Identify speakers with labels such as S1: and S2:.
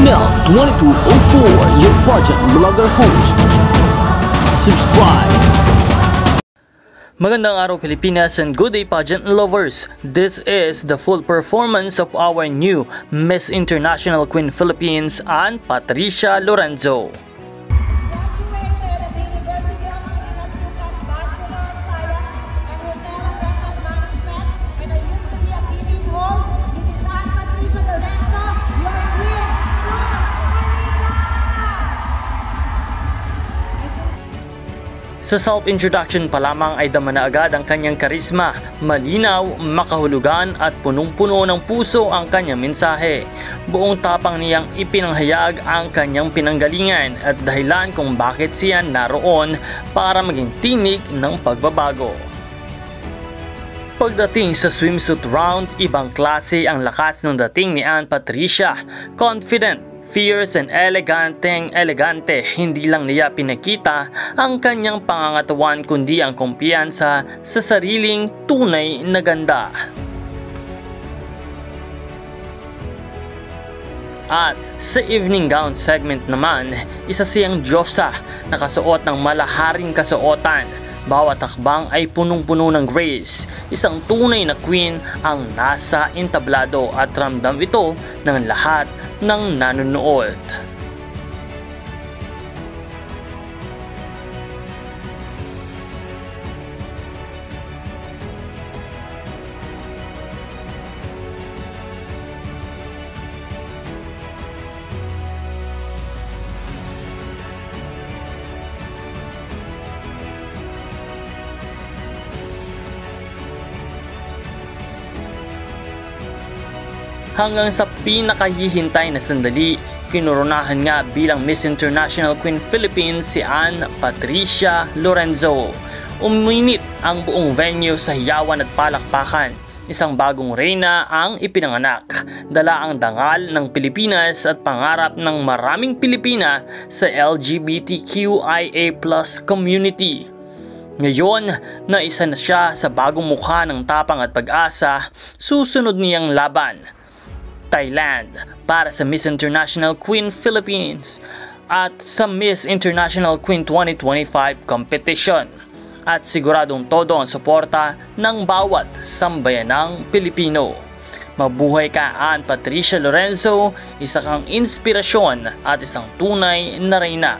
S1: Mel 2204, your pageant vlogger host. Subscribe. Magandang araw Pilipinas and good day pageant lovers. This is the full performance of our new Miss International Queen Philippines, Ann Patricia Lorenzo. Sa self-introduction pa lamang ay dama na agad ang kanyang karisma, malinaw, makahulugan at punong-puno ng puso ang kanyang mensahe. Buong tapang niyang ipinanghayag ang kanyang pinanggalingan at dahilan kung bakit siya naroon para maging tinig ng pagbabago. Pagdating sa swimsuit round, ibang klase ang lakas ng dating ni Ann Patricia. Confident, fierce and elegante, hindi lang niya pinakita ang kanyang pangangatawan kundi ang kumpiyansa sa sariling tunay na ganda. At sa evening gown segment naman, isa siyang diyosa, nakasuot ng malaharing kasuotan. Bawat hakbang ay punong-puno ng grace. Isang tunay na queen ang nasa entablado at ramdam ito ng lahat ng nanonood. Hanggang sa pinakahihintay na sandali, kinoronahan nga bilang Miss International Queen Philippines si Ann Patricia Lorenzo. Uminit ang buong venue sa hiyawan at palakpakan. Isang bagong reyna ang ipinanganak. Dala ang dangal ng Pilipinas at pangarap ng maraming Pilipina sa LGBTQIA+ community. Ngayon na isa na siya sa bagong mukha ng tapang at pag-asa, susunod niyang laban Thailand para sa Miss International Queen Philippines at sa Miss International Queen 2025 competition. At siguradong todo ang suporta ng bawat sambayanang Pilipino. Mabuhay ka Ann Patricia Lorenzo, isa kang inspirasyon at isang tunay na reyna.